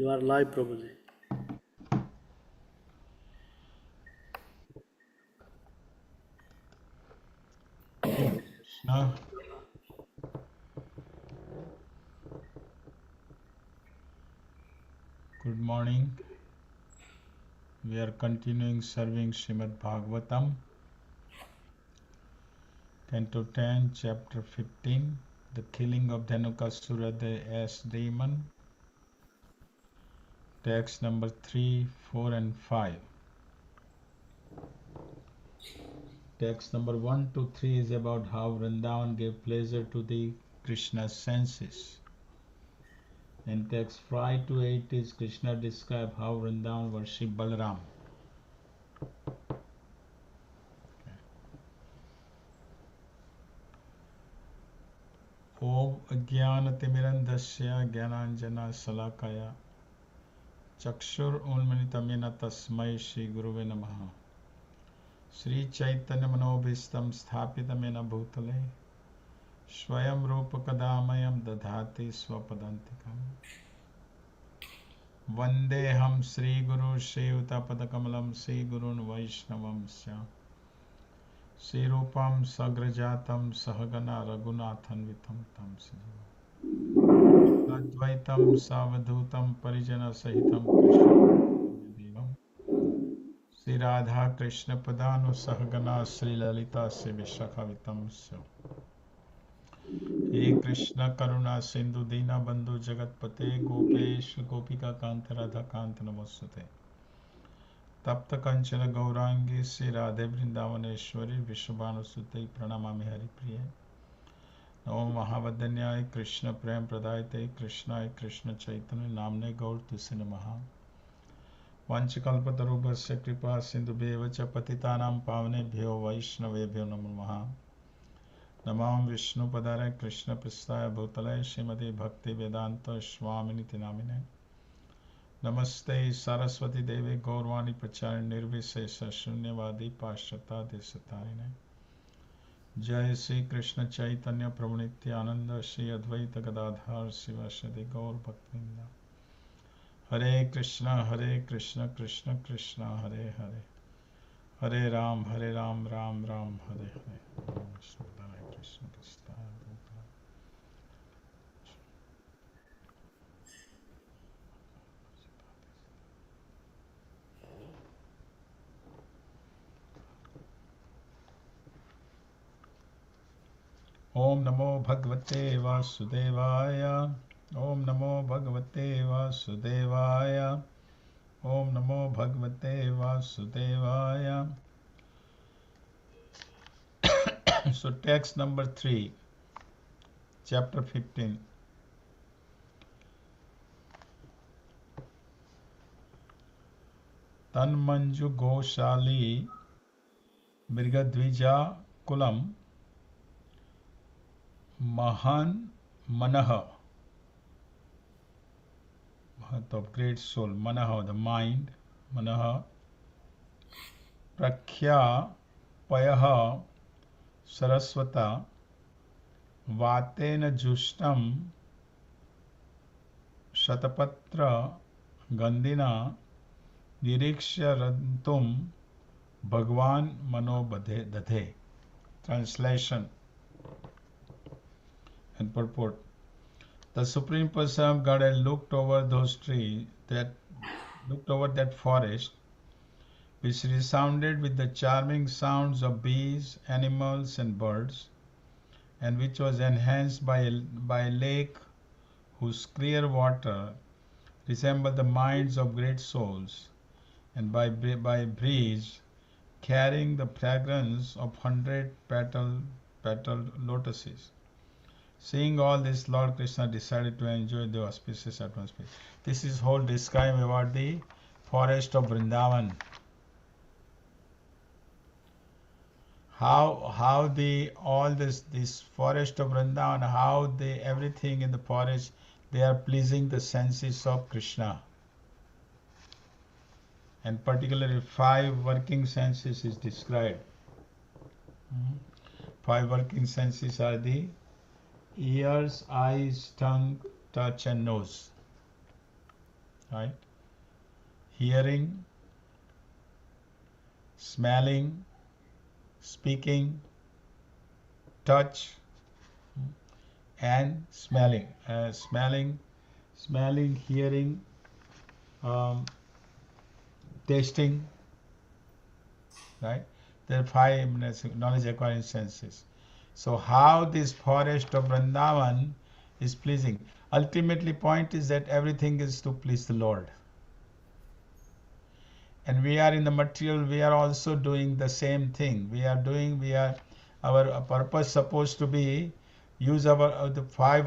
You are live, Prabhuji. Krishna. Good morning. We are continuing serving Srimad Bhagavatam, Canto 10, Chapter 15, the killing of Dhanukasura the ass demon, text number 3, 4, and 5. Text number 1 to 3 is about how Vrindavan gave pleasure to the Krishna's senses. And text 5 to 8 is Krishna describe how Vrindavan worship Balaram. Om Ajnanatimirandhasya Jnananjana Salakaya Chakshur Unmanitamena Tasmai Shri Guruve Namaha Sri Chaitanya Manobhistam Sthapitamena Bhutale Swayam Rupa Kadamayam Dadhati Swapadantikam Vandeham Sri Guru Sri Utapadakamalam Sri Gurun Vaishnavam Sya Sri Rupam Sagrajatam Sahagana Raghunathan Vitam Tam Advaitam Savadhutam Parijana Sahitam Krishna Devam Sri Radha Krishna Padanu Sahagana Sri Lalita Se Vishakhavitam Sya He Krishna Karuna Sindhu Dina Bandhu Jagatpate Gopesh Gopika Kanta Radha Kanta Namasute Tapta Kanchana Gaurangi Sri Radhe Vrindavaneshwari Vishwabhanu Sute Pranamami Hari Priya Namo Mahavadanyaya Krishna Prem Pradayate Krishna Krishna Chaitanya Namne Gaur Tusi Namaha Vanchakalpatarubhasya Kripa Sindhubheva Cha Patitanam Pavnebhyo Vaishnavebhyo Namo Namaha Namam Vishnu Padare Krishna Pristaya Bhutale Srimati Bhakti Vedanta Swaminiti Namine Namaste Saraswati Devi Gaurvani Prachari Nirvisesa Shunyavadi Pashyata Desatarine Jai Sri Krishna Chaitanya Prabhu Nityananda Sri Advaita Gadadhar Sivasadi Gaur Bhaktinda Hare Krishna Krishna Krishna Hare Hare Hare Ram Ram Ram Hare Hare Hare Krishna Krishna Om Namo Bhagavate Vasudevaya Om Namo Bhagavate Vasudevaya Om Namo Bhagavate Vasudevaya. So text number 3, chapter 15. Tanmanju Goshali Mrigadvija Kulam Mahan Manaha, Mahat of great soul, Manaha, the mind, Manaha, Prakhya Payaha Saraswata Vatena Jushtam Shatapatra Gandhina Nirikshya Rantum Bhagwan Mano Dadhe. Translation and purport. The Supreme Person of God had looked over those trees, looked over that forest, which resounded with the charming sounds of bees, animals, and birds, and which was enhanced by a lake whose clear water resembled the minds of great souls, and by a breeze carrying the fragrance of 100-petaled lotuses. Seeing all this, Lord Krishna decided to enjoy the auspicious atmosphere. This is whole describing about the forest of Vrindavan. How this forest of Vrindavan, how everything in the forest, they are pleasing the senses of Krishna. And particularly 5 working senses is described. 5 working senses are the ears, eyes, tongue, touch, and nose. right? Hearing, smelling, speaking, touch, and smelling. Smelling, hearing, tasting, right? There are five knowledge acquiring senses. So how this forest of Vrindavan is pleasing. Ultimately point is that everything is to please the Lord. And we are in the material, we are also doing the same thing. Our purpose supposed to be use the five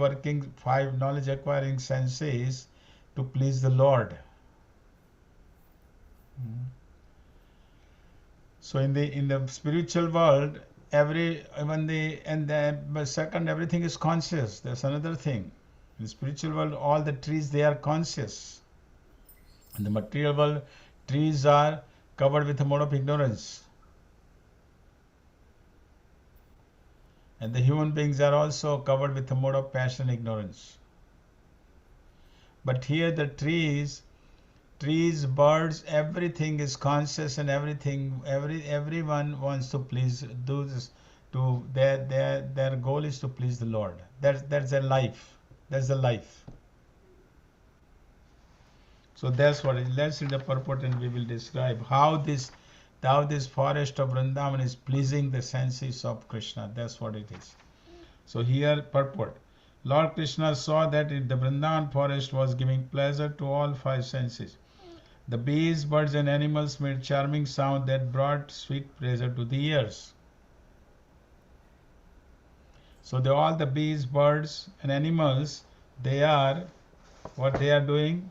knowledge acquiring senses to please the Lord. So in the spiritual world, second, everything is conscious. That's another thing. In the spiritual world, all the trees, they are conscious. In the material world, trees are covered with a mode of ignorance. And the human beings are also covered with a mode of passion and ignorance. But here the trees, birds, everything is conscious, and everyone wants to do this. Their goal is to please the Lord. That's their life. That's the life. So that's what it is. Let's read the purport and we will describe how this forest of Vrindavan is pleasing the senses of Krishna. That's what it is. So here purport. Lord Krishna saw that the Vrindavan forest was giving pleasure to all five senses. The bees, birds and animals made charming sound that brought sweet pleasure to the ears. So all the bees, birds and animals, what they are doing?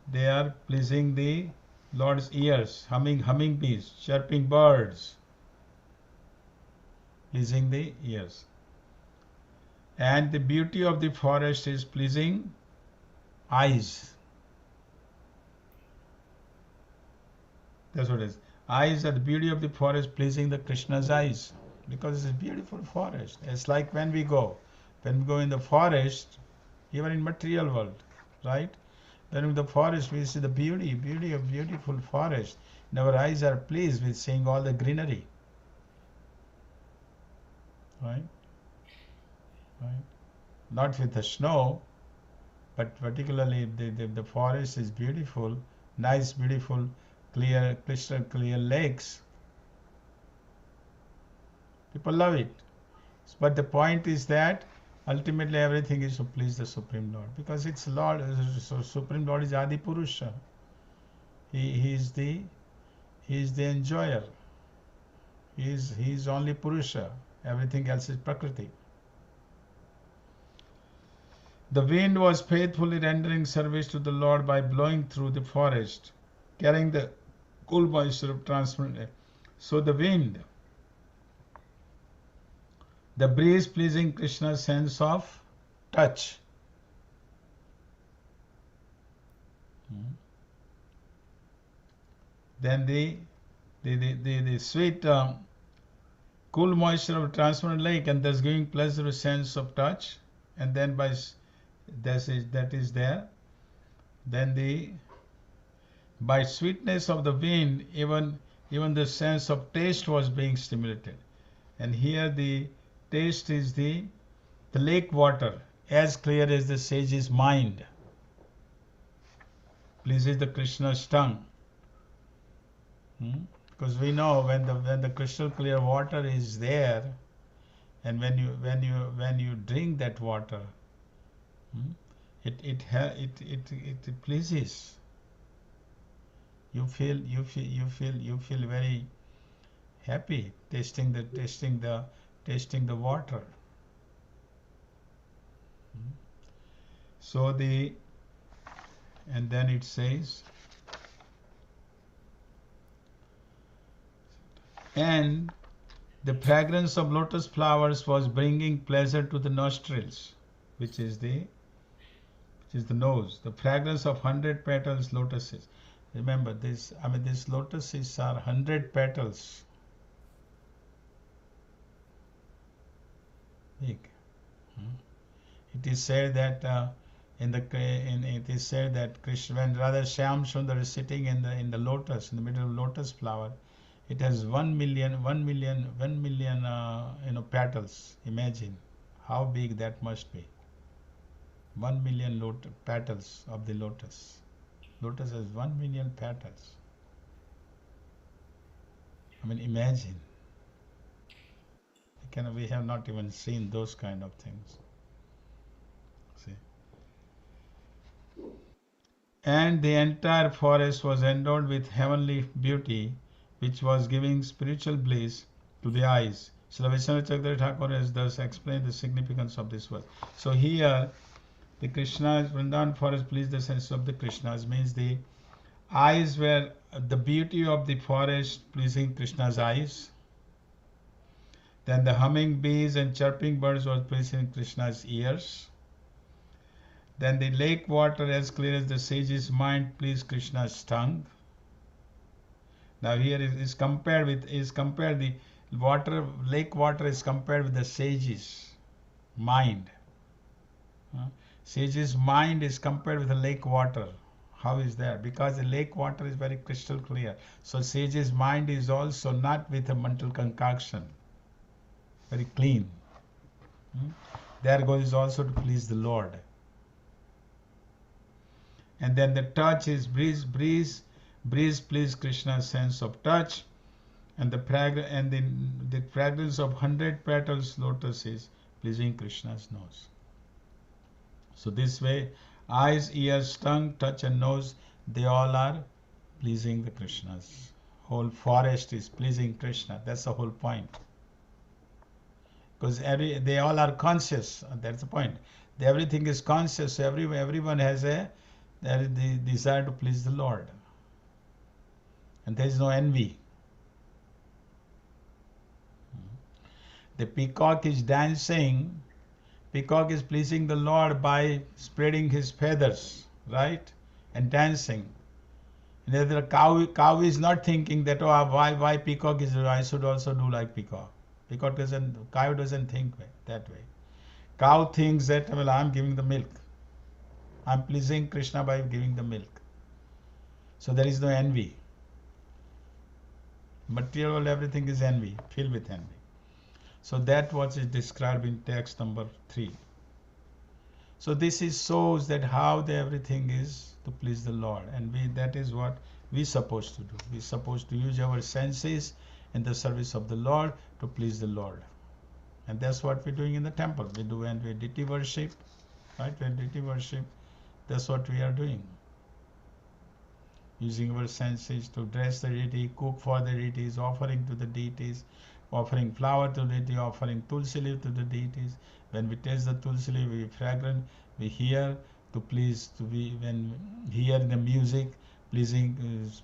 They are pleasing the Lord's ears, humming bees, chirping birds, pleasing the ears. And the beauty of the forest is pleasing eyes. That's what it is. Eyes are the beauty of the forest, pleasing the Krishna's eyes, because it's a beautiful forest. It's like when we go in the forest, even in material world, right? When in the forest we see the beauty of beautiful forest, and our eyes are pleased with seeing all the greenery, right? Not with the snow, but particularly the forest is beautiful, nice, beautiful, clear, crystal clear lakes. People love it. But the point is that ultimately everything is to please the Supreme Lord, because it's Lord. So Supreme Lord is Adi Purusha. He is the enjoyer. He is only Purusha. Everything else is Prakriti. The wind was faithfully rendering service to the Lord by blowing through the forest, carrying the cool moisture of transparent air. So the wind, the breeze pleasing Krishna's sense of touch. Then the sweet cool moisture of transparent lake, and thus giving pleasure to sense of touch. And then that is there. Then by sweetness of the wind, even the sense of taste was being stimulated. And here the taste is the lake water, as clear as the sage's mind, pleases the Krishna's tongue. Because we know when the crystal clear water is there, and when you drink that water, it pleases. You feel very happy tasting the water. So and then it says, and the fragrance of lotus flowers was bringing pleasure to the nostrils, which is the nose. The fragrance of 100 petals lotuses. Remember this, these lotuses are 100 petals. Big. It is said that It is said that Krishna, when Radha Shyam Sundar is sitting in the lotus, in the middle of lotus flower, it has 1 million petals. Imagine how big that must be. 1 million petals of the lotus. Lotus has 1 million petals. I mean, imagine. We have not even seen those kind of things. See. And the entire forest was endowed with heavenly beauty, which was giving spiritual bliss to the eyes. Srila Vishnu Chakra Thakur has thus explained the significance of this verse. So here, the Krishna's Vrindavan forest pleased the sense of the Krishnas, means the eyes were the beauty of the forest pleasing Krishna's eyes. Then the humming bees and chirping birds was pleasing Krishna's ears. Then the lake water as clear as the sage's mind pleased Krishna's tongue. Now here is compared the lake water is compared with the sage's mind. Sage's mind is compared with the lake water. How is that? Because the lake water is very crystal clear. So sage's mind is also not with a mental concoction. Very clean. Their goal is also to please the Lord. And then the touch is breeze please Krishna's sense of touch, and the fragrance of 100 petals lotus is pleasing Krishna's nose. So this way, eyes, ears, tongue, touch and nose, they all are pleasing the Krishnas. Whole forest is pleasing Krishna. That's the whole point. Because they all are conscious. That's the point. Everything is conscious. So everyone has the desire to please the Lord. And there is no envy. The peacock is dancing. Peacock is pleasing the Lord by spreading his feathers, right? And dancing. And the cow is not thinking that, oh, why peacock is, I should also do like peacock. Cow doesn't think that way. Cow thinks that, well, I'm giving the milk. I'm pleasing Krishna by giving the milk. So there is no envy. Material, everything is envy, filled with envy. So that what is described in text number 3. So this shows that how everything is to please the Lord. And that is what we're supposed to do. We're supposed to use our senses in the service of the Lord to please the Lord. And that's what we're doing in the temple. We do, and we deity worship, right? When deity worship, that's what we are doing. Using our senses to dress the deity, cook for the deities, offering to the deities, offering flower to the deity, offering tulsi leaf to the deities. When we taste the tulsi leaf, we fragrant, we hear to please, when hear the music, pleasing,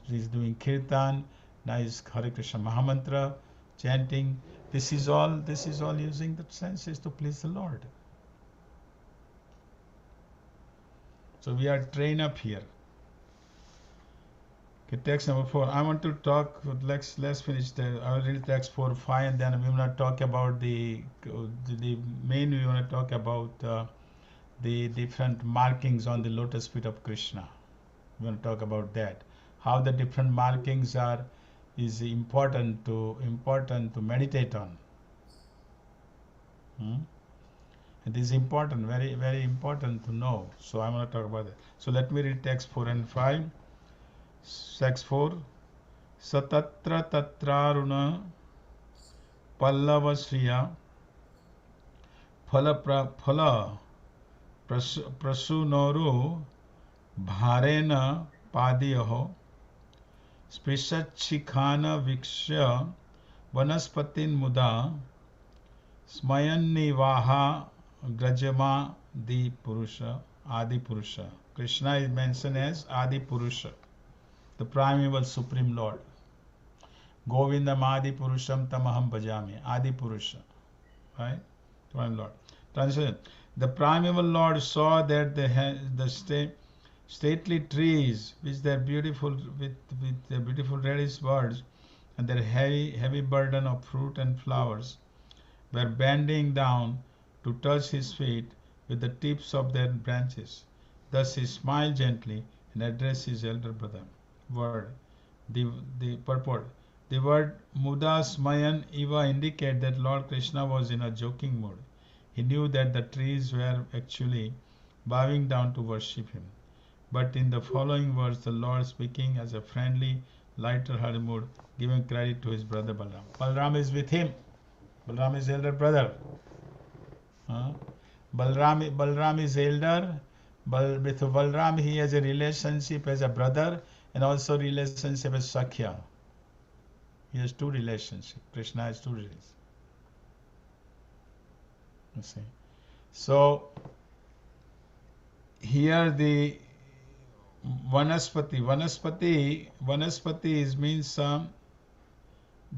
please doing kirtan, nice Hare Krishna Mahamantra, chanting. This is all using the senses to please the Lord. So we are trained up here. Okay, text number 4. I want to talk. Let's finish I will read text 4, 5, and then we will not talk about the main. We want to talk about the different markings on the lotus feet of Krishna. We want to talk about that. How the different markings is important to meditate on. It is important, very, very important to know. So I'm going to talk about that. So let me read text 4 and 5. Text 4. Satatra tatraruna pallavasriya phala prasunoru bharena padiyaho sprishachikhana vikshya vanaspatin muda smayannivaha grajama di purusha adi purusha. Krishna is mentioned as Adi Purusha, the primeval supreme Lord. Govindam Adi Purusham Tamaham Bhajami. Adi Purusha, right? One Lord. Translation: the primeval Lord saw that the stately trees, with their beautiful reddish buds and their heavy burden of fruit and flowers, were bending down to touch his feet with the tips of their branches. Thus he smiled gently and addressed his elder brother. Word. The purport. The word Mudasmayan Eva indicate that Lord Krishna was in a joking mood. He knew that the trees were actually bowing down to worship him. But in the following words, the Lord speaking as a friendly, lighter-hearted mood, giving credit to his brother Balram. Balram is with him. Balram is elder brother. Balram is elder. With Balram, he has a relationship as a brother and also relationship as Sakhya. He has two relationships. Krishna has two relationships. You see. So here the Vanaspati means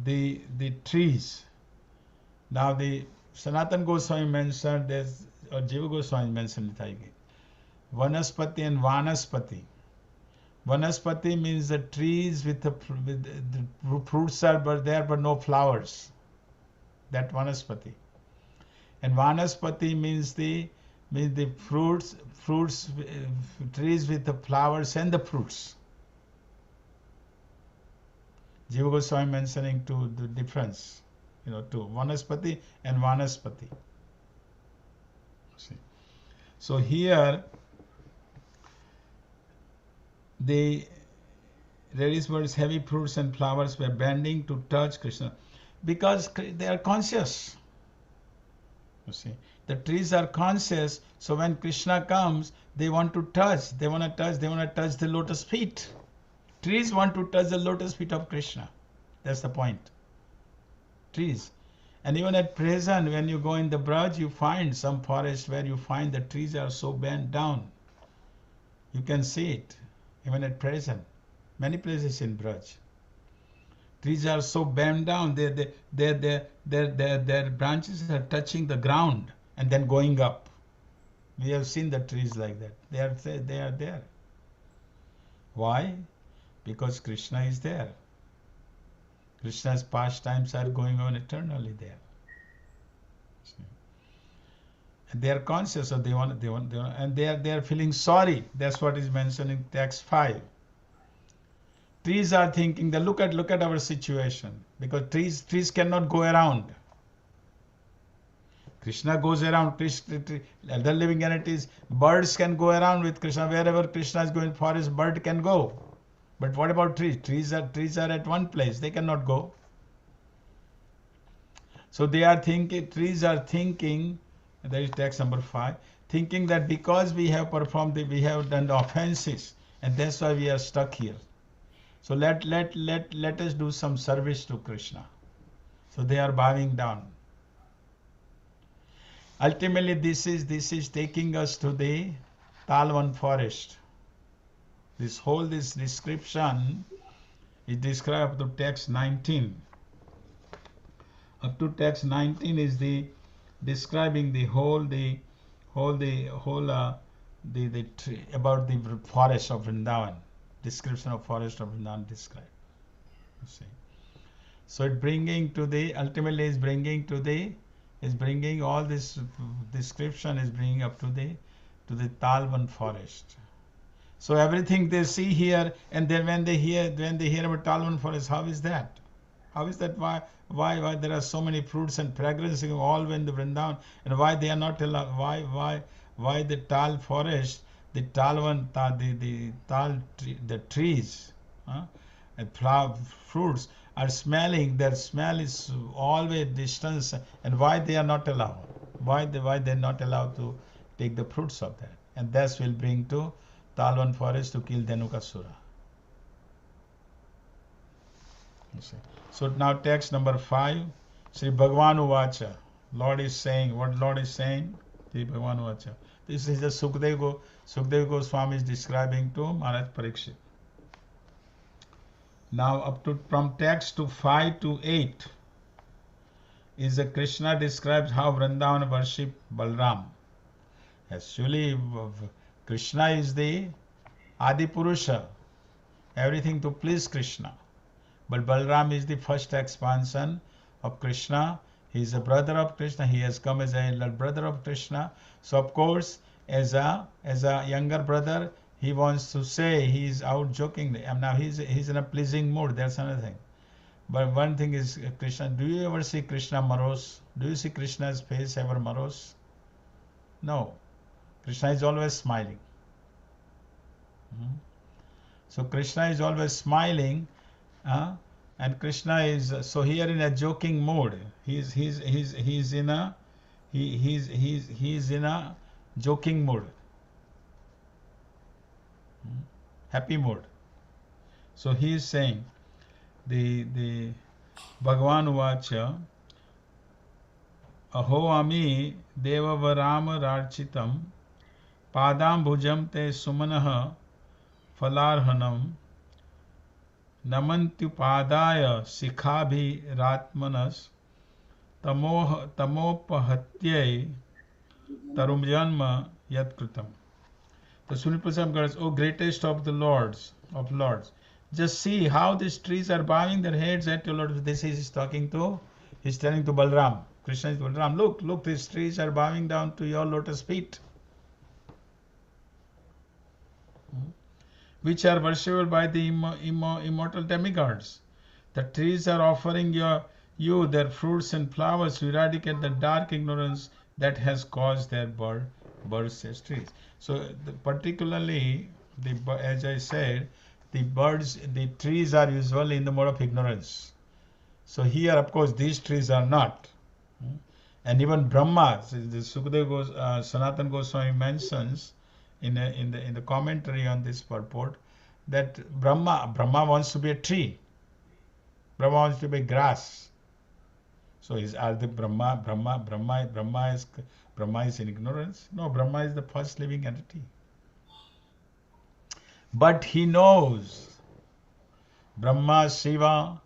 the trees. Now the Sanatan Goswami mentioned this, or Jiva Goswami mentioned it. Vanaspati and Vanaspati. Vanaspati means the trees with the fruits are there but no flowers. That Vanaspati. And Vanaspati means the fruits trees with the flowers and the fruits. Jiva Goswami mentioning to the difference, to Vanaspati and Vanaspati. See. So here the reddish birds, heavy fruits and flowers were bending to touch Krishna because they are conscious. You see, the trees are conscious, so when Krishna comes, they want to touch. They want to touch the lotus feet. Trees want to touch the lotus feet of Krishna. That's the point. Trees. And even at present, when you go in the Braj, you find some forest where you find the trees are so bent down. You can see it, even at present. Many places in Braj. Trees are so bent down, their branches are touching the ground and then going up. We have seen the trees like that. They are there. Why? Because Krishna is there. Krishna's pastimes are going on eternally there. And they are conscious, so they want, and they are feeling sorry. That's what is mentioned in text 5. Trees are thinking that look at our situation, because trees cannot go around. Krishna goes around. Other living entities, birds can go around with Krishna. Wherever Krishna is going, forest, bird can go. But what about trees? Trees are at one place. They cannot go. So they are thinking. Trees are thinking. That is text number 5. Thinking that because we have done the offenses, and that's why we are stuck here. So let us do some service to Krishna. So they are bowing down. Ultimately, this is taking us to the Talwan forest. This description is described up to text 19. Up to text 19 is the describing the whole tree, about the forest of Vrindavan. Description of forest of Vrindavan described. You see. So ultimately is bringing all this description is bringing up to the Talvan forest. So everything they see here, and then when they hear about Talvan forest, how is that? How is that? Why there are so many fruits and fragrance all in the Vrindavan, and why they are not allowed? Why the Tal forest, the Talvan, the trees, and fruits are smelling? Their smell is always distance, and why they are not allowed? Why they are not allowed to take the fruits of that? And this will bring to Talvan forest to kill Dhenukasura. You see. So now text number 5, Sri Bhagavan Uvacha. Lord is saying, what Lord is saying? Sri Bhagavan Uvacha. This is the Sukdev Goswami is describing to Maharaj Parikshit. Now from text to 5 to 8 is the Krishna describes how Vrindavan worship Balram. Actually, Krishna is the Adi Purusha, everything to please Krishna. But Balram is the first expansion of Krishna. He is a brother of Krishna. He has come as a brother of Krishna. So of course, as a younger brother, he wants to say he's out joking. And now he's in a pleasing mood. That's another thing. But one thing is Krishna. Do you ever see Krishna morose? Do you see Krishna's face ever morose? No. Krishna is always smiling. So Krishna is always smiling, and Krishna is so here in a joking mood. He's in a he's in a joking mood, happy mood. So he is saying the Bhagavan Uvacha Aho ami devavaram rarchitam padam bhujam te sumanah falarhanam namantyupadaya sikhabhiratmanas tamopahatyai tarumjanma yatkritam. The Suniprasam goes, O greatest of the lords, just see how these trees are bowing their heads at your Lord. This is talking to, he's telling to Balram. Krishna is Balram, look, these trees are bowing down to your lotus feet, which are worshipped by the immortal demigods. The trees are offering you their fruits and flowers to eradicate the dark ignorance that has caused their birth as trees. So particularly, as I said, the trees are usually in the mode of ignorance. So here, of course, these trees are not. And even Brahma, the Sukadeva Sanatana Goswami mentions in the commentary on this purport that Brahma wants to be a tree. Brahma wants to be grass. So are the Brahma is in ignorance? No, Brahma is the first living entity. But he knows Brahma, Shiva,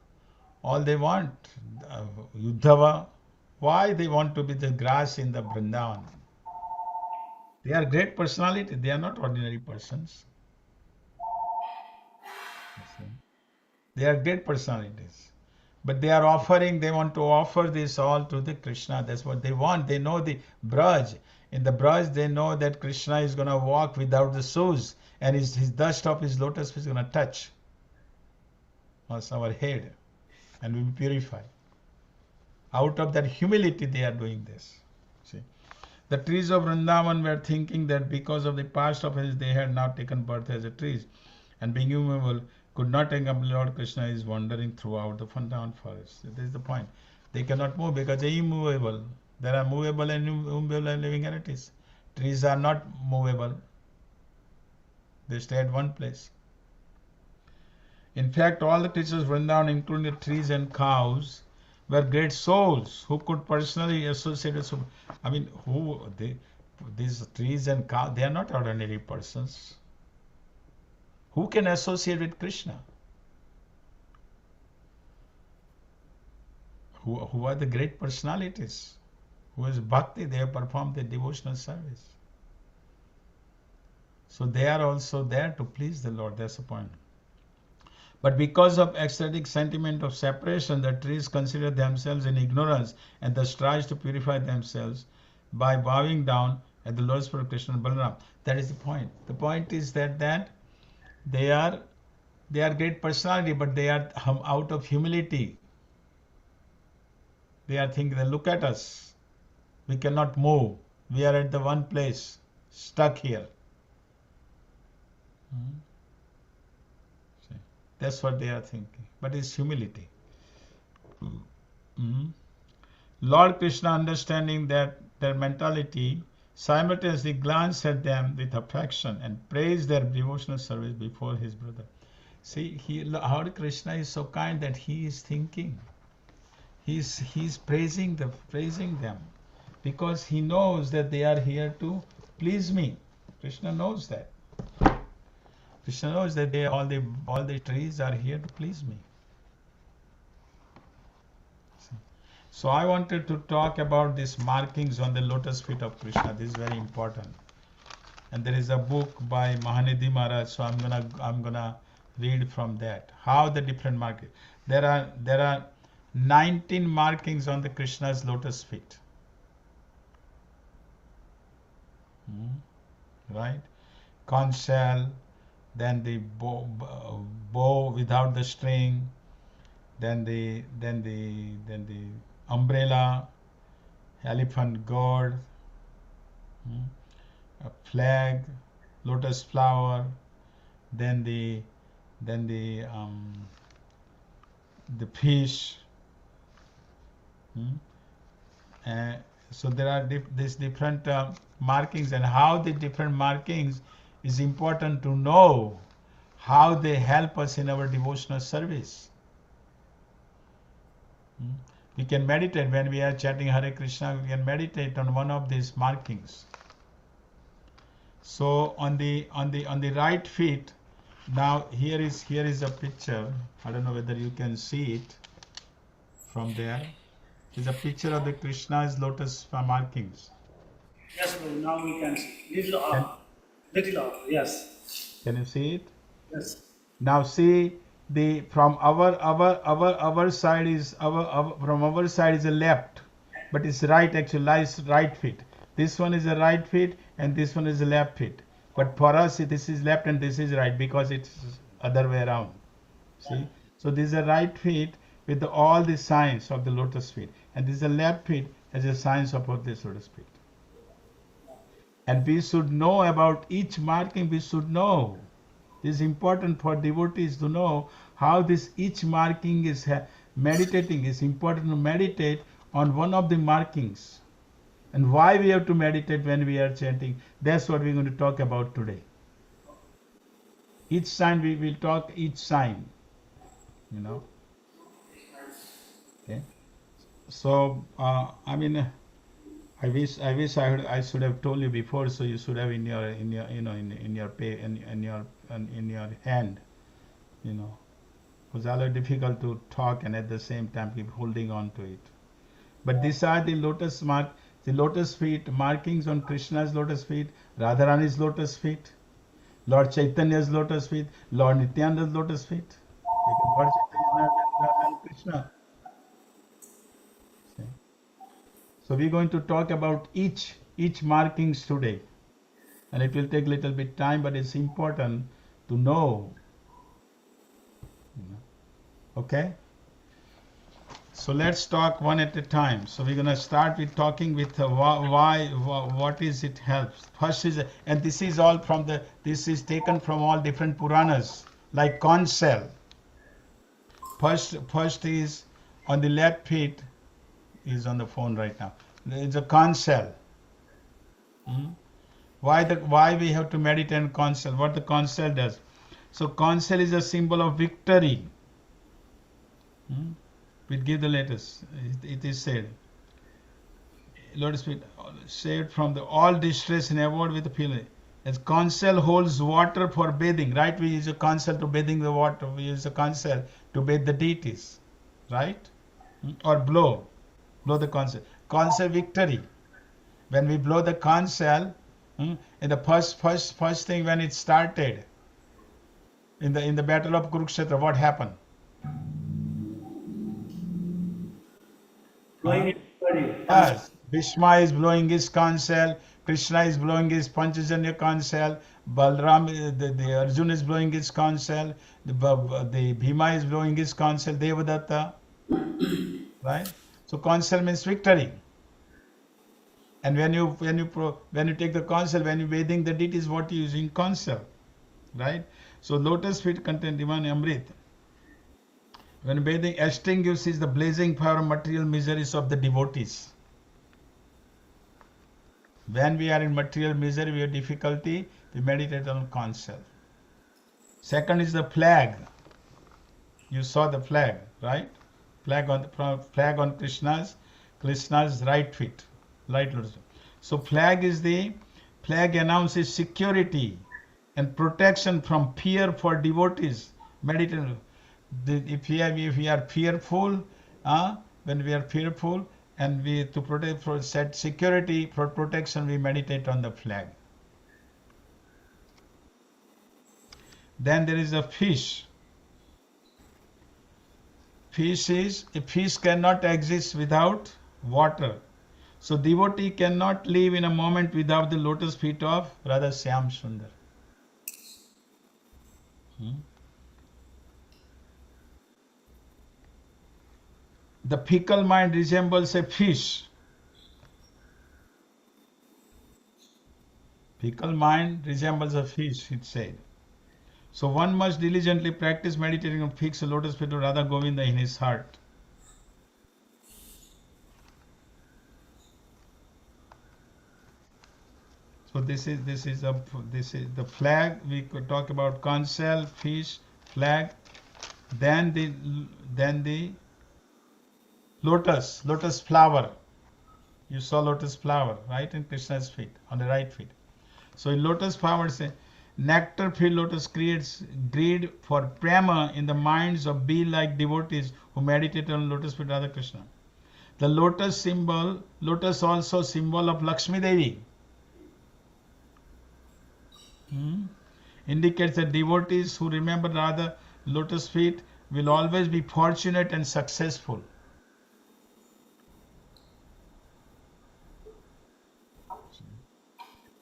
all they want, Uddhava, why they want to be the grass in the Vrindavan. They are great personality. They are not ordinary persons. They are great personalities. But they want to offer this all to the Krishna. That's what they want. They know the Braj. In the Braj, they know that Krishna is going to walk without the shoes, and his dust of his lotus is going to touch our head, and we will purify. Out of that humility, they are doing this. See, the trees of Vrindavan were thinking that because of the past offenses, they had now taken birth as a trees, and being immovable, could not accompany Lord Krishna is wandering throughout the Vrindavan forest. This is the point. They cannot move because they are immovable. There are movable and immovable living entities. Trees are not movable. They stay at one place. In fact, all the creatures of Vrindavan, including the trees and cows, were great souls who could personally associate with. I mean, these trees and cows, they are not ordinary persons. Who can associate with Krishna? Who are the great personalities? Who is bhakti? They have performed their devotional service. So they are also there to please the Lord. That's the point. But because of ecstatic sentiment of separation, the trees consider themselves in ignorance and thus tries to purify themselves by bowing down at the Lord's feet of Krishna and Balaram. That is the point. The point is that they are great personality, but they are out of humility. They are thinking that look at us. We cannot move. We are at the one place, stuck here. That's what they are thinking. But it's humility. Lord Krishna, understanding that their mentality, simultaneously glanced at them with affection and praised their devotional service before his brother. See, how Krishna is so kind that he is thinking. He's praising them because he knows that they are here to please me. Krishna knows that. Krishna knows that all the trees are here to please me. So I wanted to talk about these markings on the lotus feet of Krishna. This is very important. And there is a book by Mahanidhi Maharaj, so I'm gonna read from that. How the different markings. There are 19 markings on the Krishna's lotus feet. right? Conch shell, then the bow without the string, then the umbrella, elephant gourd, a flag, lotus flower, then the fish. So there are these different markings, and how the different markings is important to know how they help us in our devotional service. We can meditate when we are chanting Hare Krishna. We can meditate on one of these markings. So on the right feet, now here is a picture. I don't know whether you can see it from there. It's a picture of the Krishna's lotus markings. Yes, bro. Now we can see. Little off. Yes. Can you see it? Yes. Now see the from our side is from our side is a left, but it's right, actually lies right feet. This one is a right feet and this one is a left feet. But for us this is left and this is right because it's other way around. See? So this is a right feet with all the signs of the lotus feet, and this is a left feet as a signs of this lotus feet. And we should know about each marking. We should know. This is important for devotees to know how this each marking is meditating. It's important to meditate on one of the markings, and why we have to meditate when we are chanting. That's what we're going to talk about today. Each sign, we will talk each sign, Okay. So I wish I should have told you before, so you should have in your hand, It was always difficult to talk and at the same time keep holding on to it. But these are the lotus feet markings on Krishna's lotus feet, Radharani's lotus feet, Lord Chaitanya's lotus feet, Lord Nityananda's lotus feet. Because Lord Chaitanya is Radharani Krishna. So we're going to talk about each markings today, and it will take a little bit time, but it's important to know. Okay. So let's talk one at a time. So we're gonna start with talking with what is it helps. First is, and this is all from this is taken from all different Puranas, like conch shell. First is on the left feet. Is on the phone right now. It's a conch shell. Why we have to meditate on conch shell? What the conch shell does? So conch shell is a symbol of victory. We give the letters. It is said, Lord Spirit, saved from all distress and avoid with the feeling. As conch shell holds water for bathing, right? We use a conch shell to bathing the water. We use a conch shell to bathe the deities, right? Or blow the conch shell. Conch shell victory. When we blow the conch shell, in the first thing when it started in the battle of Kurukshetra, what happened? Yes, Bhishma is blowing his conch shell, Krishna is blowing his Panchajanya conch shell, Balram, the Arjuna is blowing his conch shell, the Bhima is blowing his conch shell, Devadatta, right? So conch shell means victory. And when you take the conch shell, when you bathing the deities, what you using conch shell, right? So lotus feet contain divine Amrit. When bathing extinguishes the blazing fire of material miseries of the devotees. When we are in material misery, we have difficulty, we meditate on conch shell. Second is the flag. You saw the flag, right? Flag on Krishna's right feet, right lotus. So flag announces security and protection from fear for devotees. Meditate. If we are fearful, when we are fearful, and we to protect for set security for protection, we meditate on the flag. Then there is a fish. A fish cannot exist without water. So devotee cannot live in a moment without the lotus feet of Radha Shyam Sundar. The fickle mind resembles a fish. Fickle mind resembles a fish, it said. So one must diligently practice meditating on fix the lotus feet of Radha Govinda in his heart. So this is the flag. We could talk about conch shell, fish, flag, then the lotus flower. You saw lotus flower, right, in Krishna's feet, on the right feet. So in lotus flower, say, nectar-filled lotus creates greed for prema in the minds of bee-like devotees who meditate on lotus feet Radha Krishna. The lotus also symbol of Lakshmi Devi. Indicates that devotees who remember Radha lotus feet will always be fortunate and successful.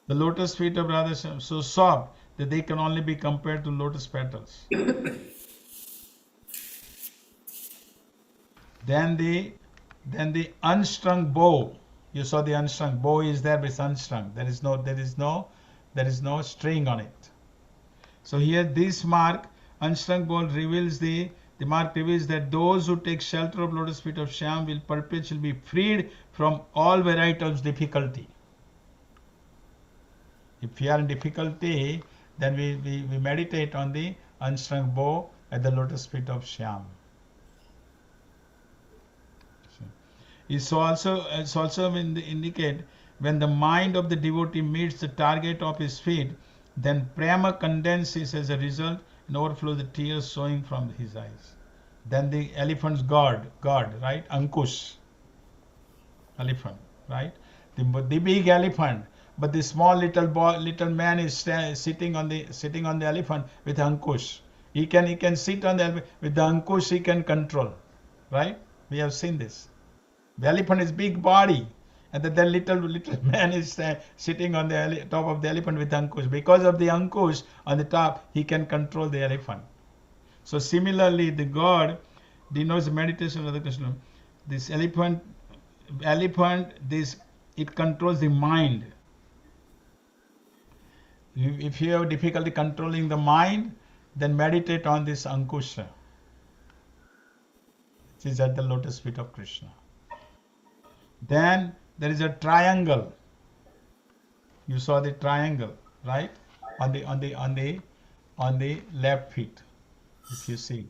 The lotus feet of Radha are so soft that they can only be compared to lotus petals. Then the unstrung bow. You saw the unstrung bow is there, but it's unstrung. There is no string on it. So here this mark, unstrung bow, reveals the mark reveals that those who take shelter of lotus feet of Shyam will perpetually be freed from all varieties of difficulty. If we are in difficulty, then we meditate on the unstrung bow at the lotus feet of Shyam. It's also indicate when the mind of the devotee meets the target of his feet, then prema condenses as a result and overflows the tears flowing from his eyes. Then the elephant's god, right? Ankush. Elephant, right? The big elephant, but the small little man is sitting on the elephant with Ankush. He can sit on the elephant with the Ankush. He can control, right? We have seen this. The elephant is big body, and the little man is sitting on the top of the elephant with Ankush. Because of the Ankush on the top, he can control the elephant. So similarly, the god denotes the meditation of the Krishna. This elephant, it controls the mind. If you have difficulty controlling the mind, then meditate on this Ankusha, which is at the lotus feet of Krishna. Then there is a triangle. You saw the triangle, right? On the left feet. If you see,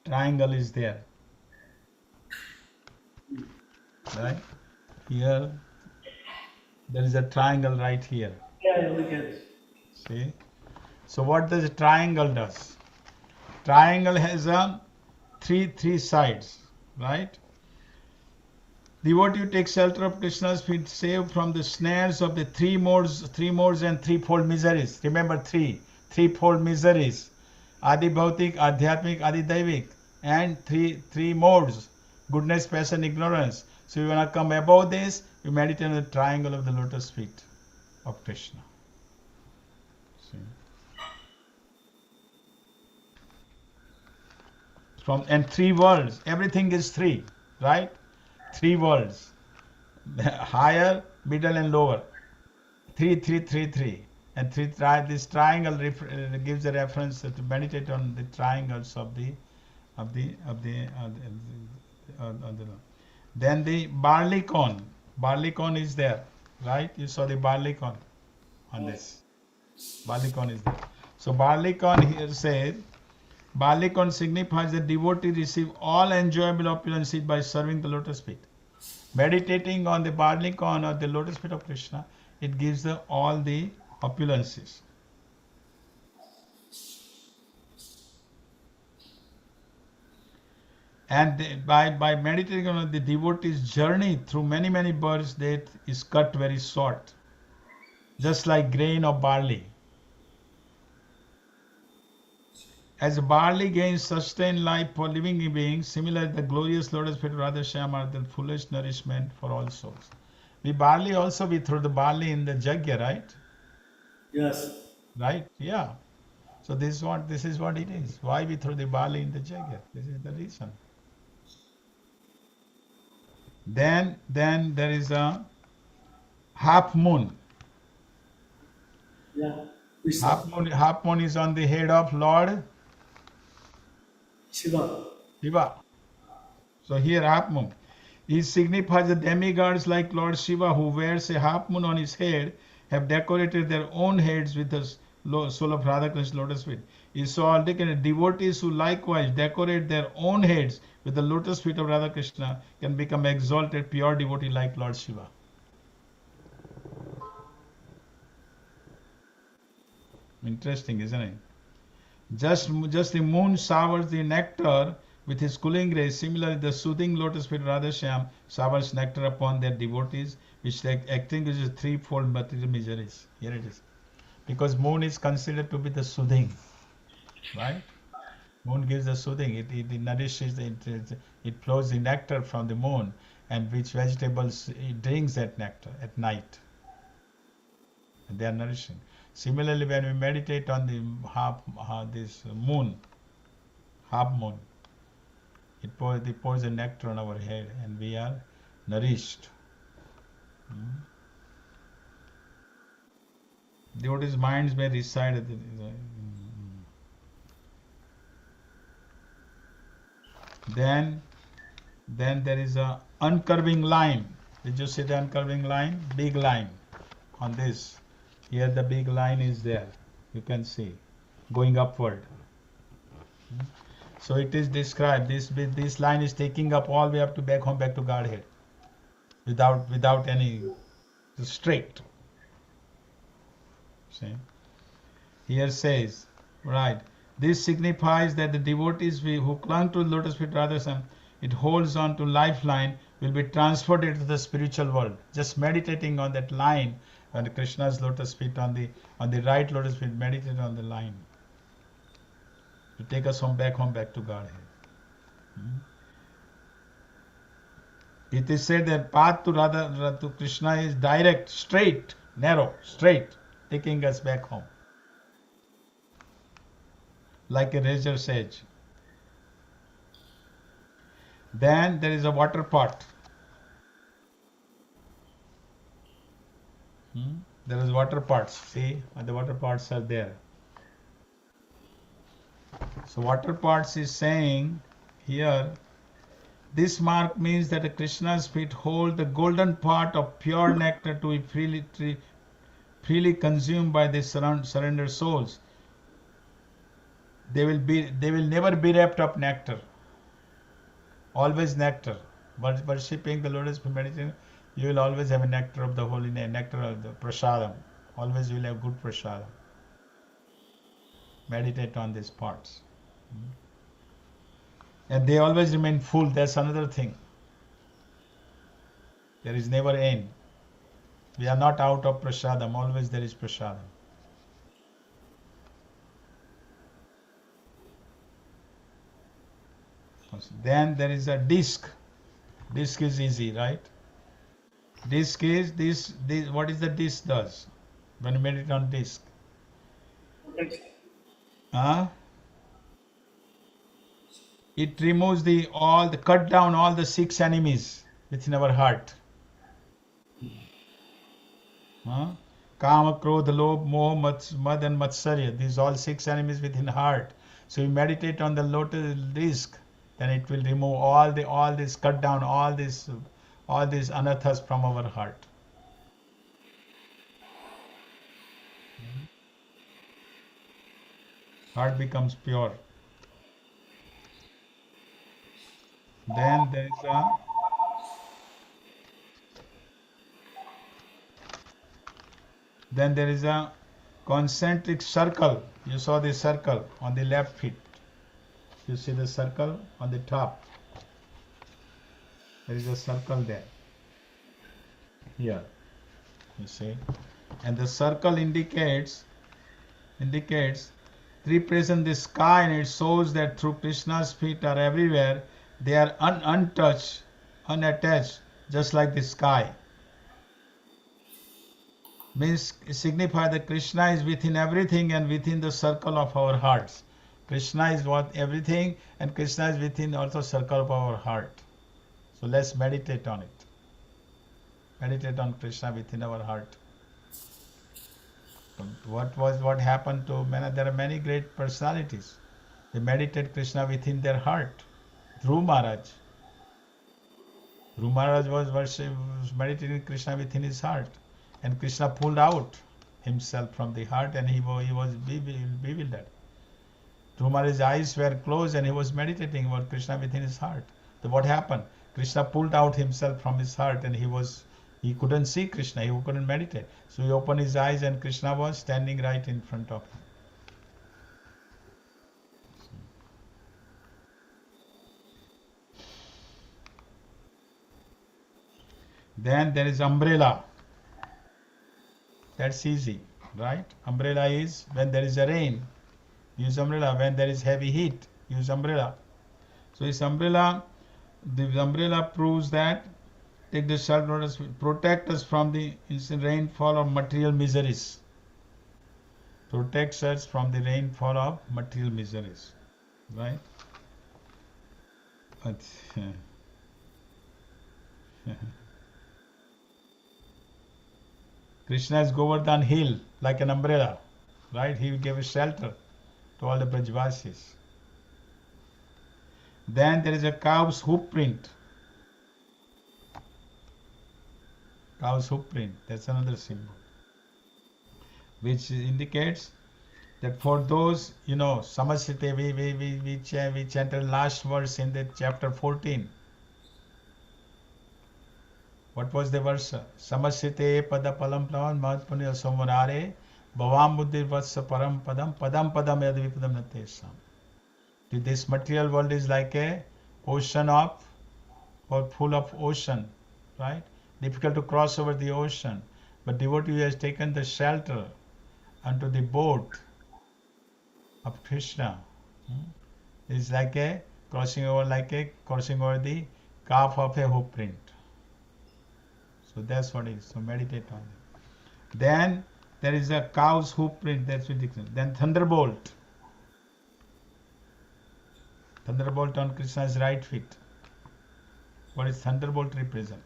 triangle is there, right? Here, there is a triangle right here. Yeah, we can. See? So what does a triangle does? Triangle has three sides, right? Devotee who takes shelter of Krishna's feet, saved from the snares of the three modes and threefold miseries. Remember threefold miseries: Adi Bhautik, Adhyatmik, Adi Daivik, and three modes: goodness, passion, ignorance. So you want to come above this, you meditate on the triangle of the lotus feet of Krishna. See? And three worlds. Everything is three, right? Three worlds: higher, middle, and lower. Three. And this triangle gives a reference to meditate on the triangles of the. Then the barley cone. Barley cone is there, right? You saw the barley cone on this. Barley cone is there. So barley cone here says, barley cone signifies that devotee receive all enjoyable opulences by serving the lotus feet. Meditating on the barley cone or the lotus feet of Krishna, it gives all the opulences. And by meditating on the devotee's journey through many births, that is cut very short, just like grain of barley. As barley gains sustained life for living beings, similarly the glorious lotus feet of Radha Shyam are the fullest nourishment for all souls. The barley also, we throw the barley in the jagya, right? Yes. Right? Yeah. So this is what it is. Why we throw the barley in the jagya? This is the reason. Then there is a half moon. Yeah. Visa. Half moon is on the head of Lord Shiva. Shiva. So here half moon. It signifies the demigods like Lord Shiva, who wears a half moon on his head, have decorated their own heads with the soul of Radha Krishna's lotus feet. He saw devotees who likewise decorate their own heads with the lotus feet of Radha Krishna can become exalted pure devotee like Lord Shiva. Interesting, isn't it? Just the moon showers the nectar with his cooling rays. Similarly, the soothing lotus feet Radha Shyam showers nectar upon their devotees, which extinguishes threefold material miseries. Here it is. Because moon is considered to be the soothing, right? Moon gives the soothing. It nourishes, it flows the nectar from the moon, and which vegetables it drinks that nectar at night. They are nourishing. Similarly, when we meditate on the this moon, half moon, it pours the nectar on our head, and we are nourished. Devotees' minds may reside at the. Then there is a uncurving line. Did you see the uncurving line? Big line on this. Here the big line is there. You can see going upward. So it is described. This line is taking up all the way up to back to Godhead, without any straight. See? Here says, right. This signifies that the devotees who clung to lotus feet Radha, it holds on to lifeline, will be transferred into the spiritual world. Just meditating on that line, on Krishna's lotus feet, on the right lotus feet, meditate on the line to take us back to Godhead. It is said that path to Krishna is direct, straight, narrow, straight, taking us back home, like a razor's edge. Then there is a water pot. There is water pots. See, the water pots are there. So water pots is saying here, this mark means that Krishna's feet hold the golden pot of pure nectar to be freely consumed by the surrendered souls. They will never be wrapped up nectar. Always nectar. Worshipping the lotus feet, meditation, you will always have a nectar of the holy name, nectar of the prasadam. Always you will have good prasadam. Meditate on these parts. And they always remain full. That's another thing. There is never end. We are not out of prasadam. Always there is prasadam. Then there is a disc. Disc is easy, right? Disc is this. What is the disc does? When you meditate on disc, it removes cut down all the 6 enemies within our heart. Kama, Krodha, Lobh, Moh, Mad and Matsarya. These all 6 enemies within heart. So you meditate on the lotus disc, then it will remove all this, cut down all these anathas from our heart. Heart becomes pure. Then there is a concentric circle. You saw the circle on the left feet. You see the circle on the top. There is a circle there. Here, you see, and the circle indicates represent the sky, and it shows that through Krishna's feet are everywhere. They are untouched, unattached, just like the sky. Means signify that Krishna is within everything and within the circle of our hearts. Krishna is what everything, and Krishna is within also circle of our heart. So let's meditate on it. Meditate on Krishna within our heart. What happened to many? There are many great personalities. They meditate Krishna within their heart. Dhruv Maharaj. Dhruv Maharaj was meditating Krishna within his heart, and Krishna pulled out himself from the heart, and he was bewildered. Dhruv Maharaj's eyes were closed, and he was meditating about Krishna within his heart. So what happened? Krishna pulled out himself from his heart, and he couldn't see Krishna. He couldn't meditate. So he opened his eyes, and Krishna was standing right in front of him. Then there is umbrella. That's easy, right? Umbrella is when there is a rain, use umbrella. When there is heavy heat, use umbrella. So this umbrella, the umbrella proves that take the shelter, protect us from the instant rainfall of material miseries. Protects us from the rainfall of material miseries, right? Krishna is Govardhan hill like an umbrella, right? He gave a shelter to all the Brajvasis. Then there is a cow's hoof print. Cow's hoof print, that's another symbol, which indicates that for those, Samasite, we chanted last verse in the chapter 14. What was the verse? Samasite pada palam plavan mahapurya somarare bhavam buddhir vatsa param padam padam yadvipadam natesam. This material world is like a ocean or full of ocean, right? Difficult to cross over the ocean. But devotee has taken the shelter unto the boat of Krishna. It's like a crossing over the calf of a hoof print. So that's what it is. So meditate on it. Then there is a cow's hoof print. That's ridiculous. Then thunderbolt. Thunderbolt on Krishna's right feet. What is thunderbolt represent?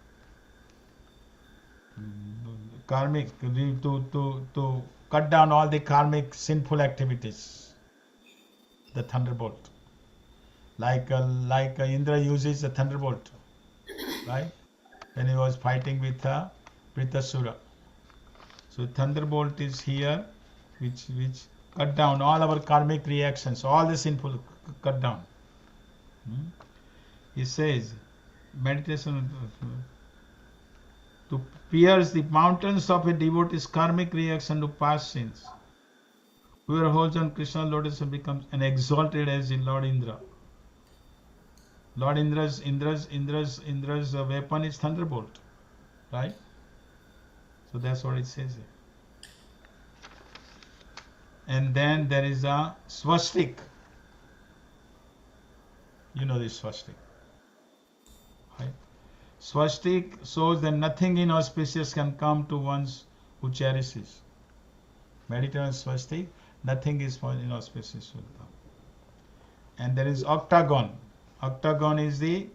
Karmic, to cut down all the karmic sinful activities. The thunderbolt. Like Indra uses the thunderbolt, right? When he was fighting with Vritasura. So thunderbolt is here, which cut down all our karmic reactions, all the sinful cut down. He says, meditation to pierce the mountains of a devotee's karmic reaction to past sins. Whoever holds on Krishna's lotus becomes an exalted as in Lord Indra. Lord Indra's weapon is thunderbolt, right? So that's what it says here. And then there is a swastik. You know this swastik, right? Swastik shows that nothing inauspicious can come to one who cherishes. Meditate on swastik, nothing is inauspicious will come. And there is octagon. Octagon is the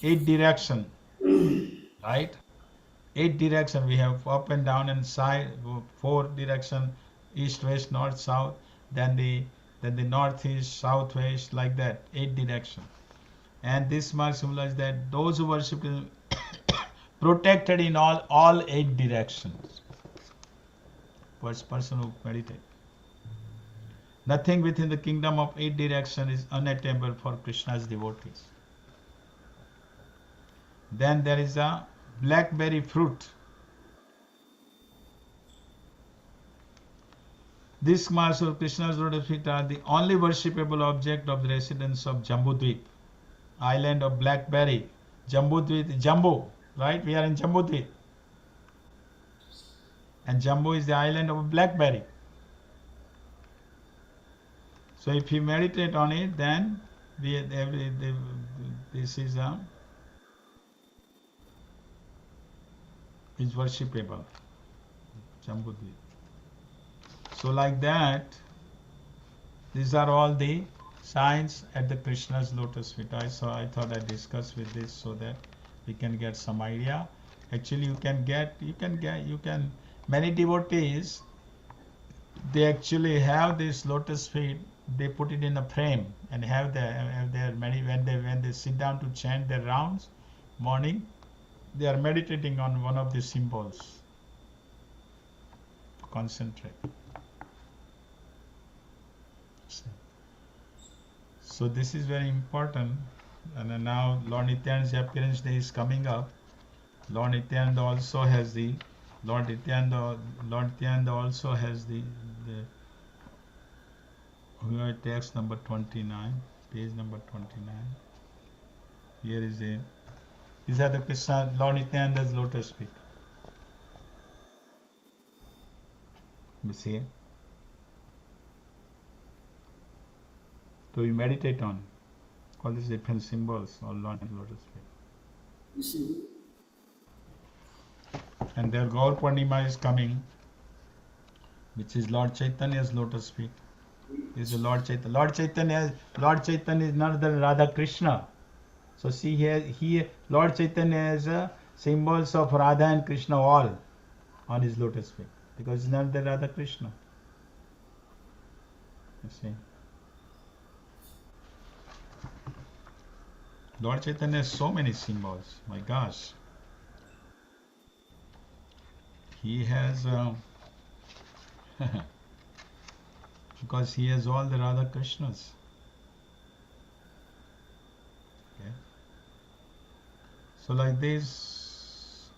8 direction, right? 8 direction. We have up and down and side, 4 direction, east, west, north, south. Then the northeast, southwest, like that. 8 direction. And this mark symbolizes that those who worship protected in all 8 directions. First person who meditate. Nothing within the kingdom of 8 direction is unattainable for Krishna's devotees. Then there is a blackberry fruit. These marks of Krishna's lotus feet are the only worshipable object of the residents of Jambudvip, island of blackberry. Jambudvip, Jambu, right? We are in Jambudvip. And Jambu is the island of blackberry. So if you meditate on it, then this is worshipable. Jambudvi. So like that, these are all the signs at the Krishna's lotus feet. I thought I discuss with this so that we can get some idea. Actually, many devotees, they actually have this lotus feet. They put it in a frame and have their many when they sit down to chant their rounds morning, they are meditating on one of the symbols. Concentrate. So this is very important. And then now Lord Nityananda's appearance day is coming up. Lord Nityananda also has the text number 29, page number 29. Here is these are the Krishna, Lord Nityananda's lotus feet. You see? So you meditate on all these different symbols or Lord lotus feet. You see? And their Gaur Purnima is coming, which is Lord Chaitanya's lotus feet. This is Lord Chaitanya. Lord Chaitanya is none other than Radha Krishna. So see here Lord Chaitanya has symbols of Radha and Krishna all on his lotus feet, because it's none other than Radha Krishna. You see. Lord Chaitanya has so many symbols. My gosh. He has because he has all the Radha Krishnas. Okay. So like this,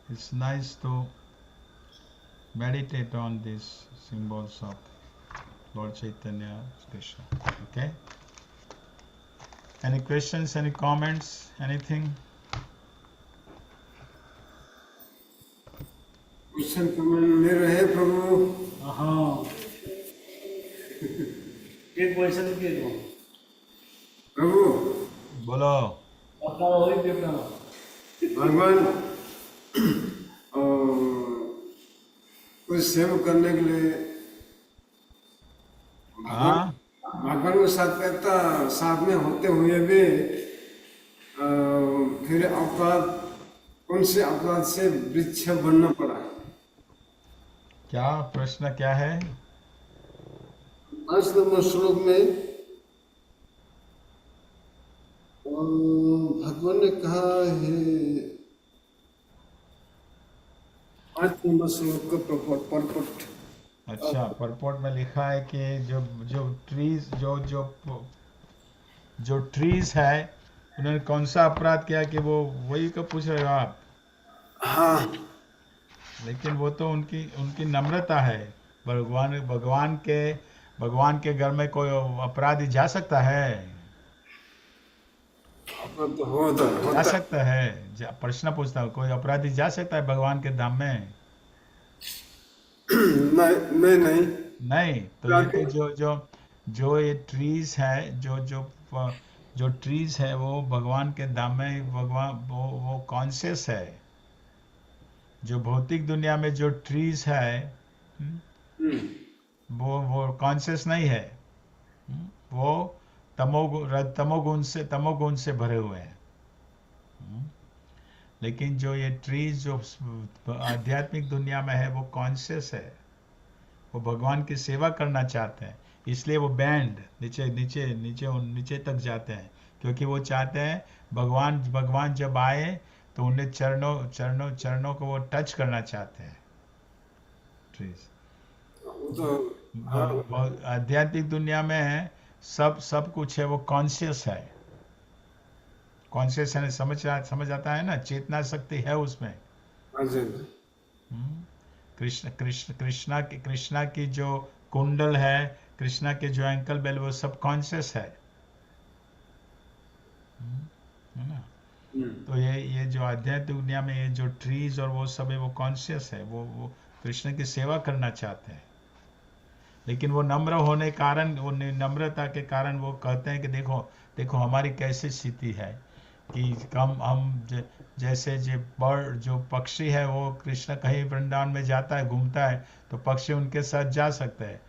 it's nice to meditate on these symbols of Lord Chaitanya, Krishna. Okay. Any questions? Any comments? Anything? Question comment ले रहे प्रभु। हाँ एक question के दो प्रभु बोलो। अपना वही देखना भगवान कुछ सेव करने के लिए हाँ भगवान के साथ में होते हुए भी फिर अपराध, कौन से अपराध से वृक्ष बनना पड़ा? क्या प्रश्न क्या है? 5 नंबर श्लोक में भगवान ने कहा है, 5 नंबर श्लोक का परपट। अच्छा, परपोर्ट में लिखा है कि जो ट्रीज है उन्होंने कौन सा अपराध किया, कि वो वही का पूछ रहे हो आप? हाँ, लेकिन वो तो उनकी नम्रता है। भगवान के घर में कोई अपराधी जा सकता है? जा सकता है? प्रश्न पूछता हूँ, कोई अपराधी जा सकता है भगवान के धाम में? नहीं। तो ये जो ये ट्रीज है, जो ट्रीज है वो भगवान के धाम में, भगवान वो कॉन्शियस है। जो भौतिक दुनिया में जो ट्रीज है वो कॉन्शियस नहीं है, वो तमोगुण से भरे हुए हैं। लेकिन जो ये ट्रीज जो आध्यात्मिक दुनिया में है वो कॉन्शियस है, वो भगवान की सेवा करना चाहते हैं, इसलिए वो बैंड नीचे तक जाते हैं, क्योंकि वो चाहते हैं भगवान जब आए तो उन्हें चरणों को वो टच करना चाहते हैं। ट्रीज आध्यात्मिक दुनिया में सब कुछ है, वो कॉन्शियस है। कॉन्शियस है, समझ आता है ना, चेतना शक्ति है उसमें। कृष्णा की जो कुंडल है, कृष्णा के जो एंकल बेल, वो सब कॉन्शियस है ना। तो ये जो आध्यात्मिक दुनिया में ये जो ट्रीज और वो सब है, वो कॉन्शियस है, वो कृष्ण की सेवा करना चाहते हैं। लेकिन वो नम्र होने कारण, वो नम्रता के कारण वो कहते हैं कि देखो देखो हमारी कैसी स्थिति है कि जैसे जो बर्ड, जो पक्षी है वो कृष्ण कहीं वृंदावन में जाता है, घूमता है, तो पक्षी उनके साथ जा सकते हैं,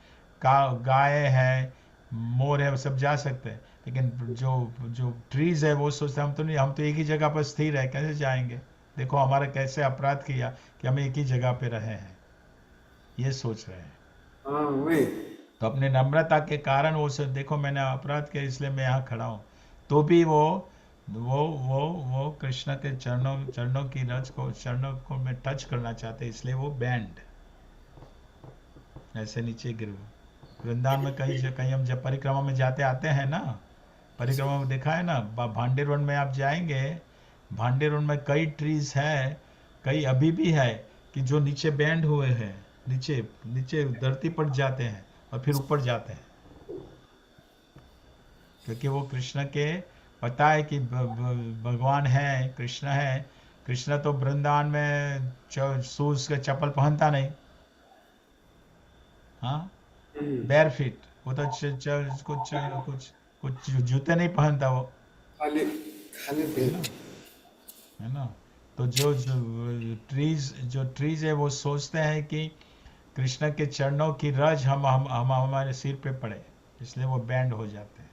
गाय है, मोर है, वो सब जा सकते हैं। लेकिन जो जो ट्रीज है वो सोचते हैं हम तो नहीं, हम तो एक ही जगह पर स्थिर है, कैसे जाएंगे, देखो हमारा कैसे अपराध किया कि हम एक ही जगह पे रहे हैं, ये सोच रहे हैं। हाँ वही। तो अपने नम्रता के कारण वो सब, देखो मैंने अपराध किया इसलिए मैं यहाँ खड़ा हूँ, तो भी वो कृष्ण के चरणों की रज को, चरणों को में टच करना चाहते, इसलिए वो बैंड ऐसे नीचे गिर गए। वृंदावन में कहीं हम जब परिक्रमा में जाते आते हैं ना, परिक्रमा में देखा है ना, भांडे रोड में आप जाएंगे, भांडे रोड में कई ट्रीज है, कई अभी भी है कि जो नीचे बैंड हुए हैं, नीचे नीचे धरती पर जाते हैं और फिर ऊपर जाते हैं, क्योंकि वो कृष्ण के पता है कि भगवान है, कृष्ण है। कृष्ण तो वृंदावन में शूज के चप्पल पहनता नहीं, हाँ, बेयर फीट, वो तो कुछ जूते नहीं पहनता वो, खाली खाली है पेट। ना, है ना। तो जो ट्रीज है वो सोचते हैं कि कृष्ण के चरणों की रज हम हमारे सिर पे पड़े, इसलिए वो बैंड हो जाते हैं।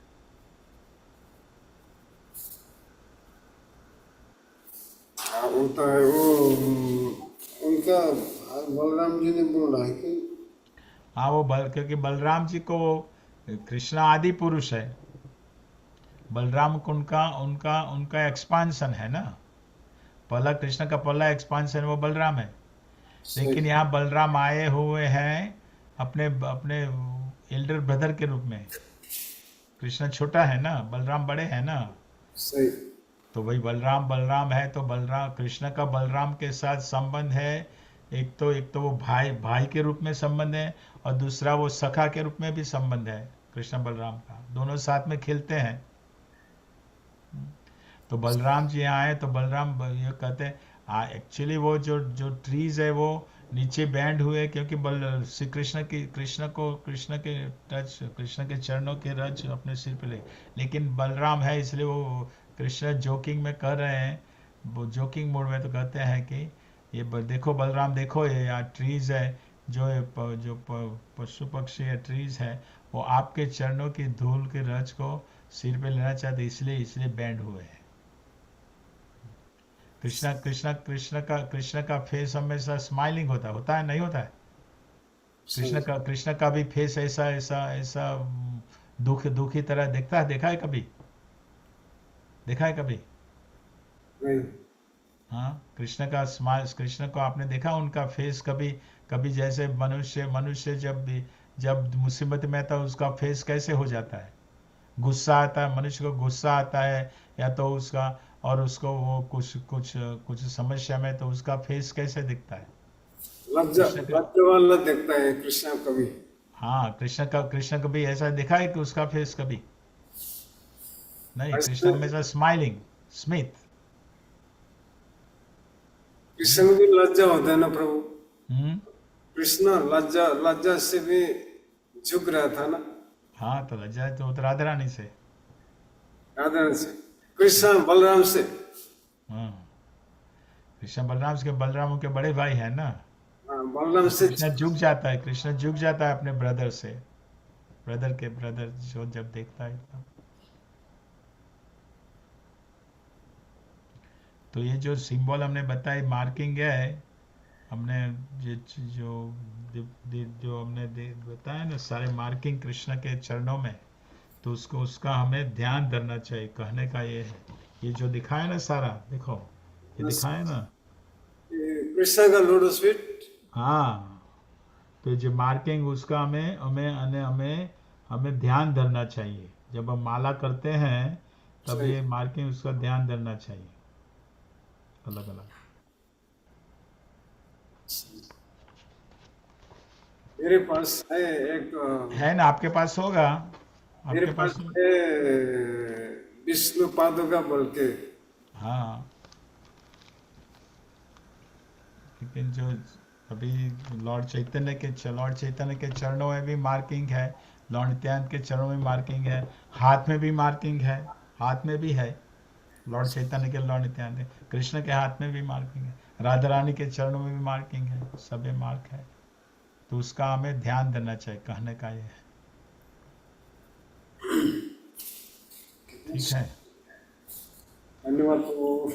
हाँ वो तो है वो उनका बलराम जी ने बोला है कि हाँ वो क्योंकि बलराम जी को, कृष्ण आदि पुरुष है, बलराम को उनका उनका उनका एक्सपांशन है ना, पहला कृष्ण का पहला एक्सपांशन वो बलराम है। सही लेकिन यहाँ बलराम आए हुए हैं अपने अपने एल्डर ब्रदर के रूप में, कृष्ण छोटा है ना, बलराम बड़े हैं ना, सही। तो वही बलराम बलराम है, तो बलराम कृष्ण का बलराम के साथ संबंध है। एक तो वो भाई भाई के रूप में संबंध है, और दूसरा वो सखा के रूप में भी संबंध है, कृष्ण बलराम का, दोनों साथ में खेलते हैं। तो बलराम जी यहाँ आए तो बलराम ये कहते हैं एक्चुअली वो जो जो ट्रीज है वो नीचे बैंड हुए, क्योंकि बल श्री कृष्ण की, कृष्ण के टच, कृष्ण के चरणों के रज अपने सिर पे ले। लेकिन बलराम है इसलिए वो कृष्ण जोकिंग में कर रहे हैं, वो जोकिंग मोड में तो कहते हैं कि ये देखो बलराम, देखो ये यहाँ ट्रीज है, जो पशु पक्षी है, ट्रीज है, वो आपके चरणों की धूल के रज को सिर पे लेना चाहते, इसलिए इसलिए बैंड हुए हैं। कृष्ण का फेस हमेशा स्माइलिंग होता है, नहीं होता है? सही कृष्ण का भी फेस ऐसा ऐसा ऐसा दुखी तरह दिखता है, देखा है कभी? देखा है कभी? नहीं। हाँ, कृष्ण का स्माइल, कृष्ण को आपने देखा उनका फेस कभी? कभी जैसे मनुष्य जब मुसीबत में आता है उसका फेस कैसे हो जाता है, गुस्सा आता है, मनुष्य को गुस्सा आता है, या तो उसका, और उसको वो कुछ समस्या में, तो उसका फेस कैसे दिखता है? लज्जा कृष्ण का, लज्जा वाला देखता है कृष्ण कभी। हाँ, कृष्ण कभी ऐसा दिखा है कि उसका फेस कभी? नहीं, कृष्ण ऐसे हमेशा स्माइलिंग, स्मिथ। कृष्ण भी लज्जा होता है ना प्रभु। हम्म। कृष्ण लज्जा लज्जा से भी झुक रहा था ना, हाँ, तो लज्जा है तो राधा रानी से। राधा से, कृष्ण बलराम से। हाँ, कृष्ण बलराम के, बलराम के बड़े भाई है ना, हाँ, बलराम तो से। कृष्ण झुक जाता है अपने ब्रदर से, ब्रदर जो जब देखता है तब। तो ये जो सिंबल हमने बताई, मार्किंग है, हमने ये जो हमने बताया ना, सारे मार्किंग कृष्ण के चरणों में, तो उसका हमें ध्यान धरना चाहिए, कहने का ये है। ये जो दिखाया ना सारा, देखो ये दिखाया ना, कृष्ण का लोटस फीट। हाँ, तो जो मार्किंग उसका हमें हमें हमें हमें हमें ध्यान धरना चाहिए, जब हम माला करते हैं तब सही। ये मार्किंग उसका ध्यान धरना चाहिए, अलग अलग। मेरे पास है एक है ना, आपके पास होगा, मेरे आपके पास पास है विष्णु पादुका बोल के। हाँ, लेकिन जो अभी लॉर्ड चैतन्य के चरणों में भी मार्किंग है, लॉर्ड नित्यानंद के चरणों में मार्किंग है, हाथ में भी मार्किंग है, हाथ में भी है लॉर्ड चैतन्य के, लॉर्ड नित्यानंद के, कृष्ण के हाथ में भी मार्किंग है, राधा रानी के चरणों में भी मार्किंग है, सब में मार्क है। तो उसका हमें ध्यान देना चाहिए, कहने का ये है। ठीक है, धन्यवाद प्रभु।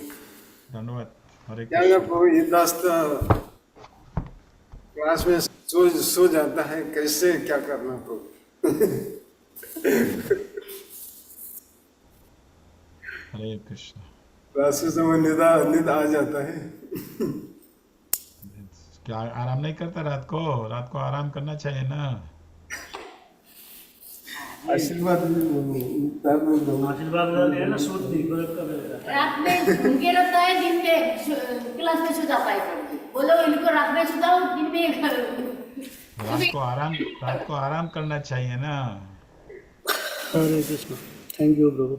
धन्यवाद। हरे क्या कृष्ण। प्रभु ये दास क्लास में सो जाता है, कैसे क्या करना प्रभु? हरे कृष्ण। क्लास के समय नींद आ जाता है। क्या आराम नहीं करता रात को आराम करना चाहिए ना। आशीर्वाद आशीर्वाद है ना, सूद नहीं बरकत रात में उनके लगता है, दिन में क्लास में सो जाता है प्रभु। बोलो इनको रात में सुताओ, दिन में रात को आराम करना चाहिए ना। Hare Krishna. Thank you Prabhu.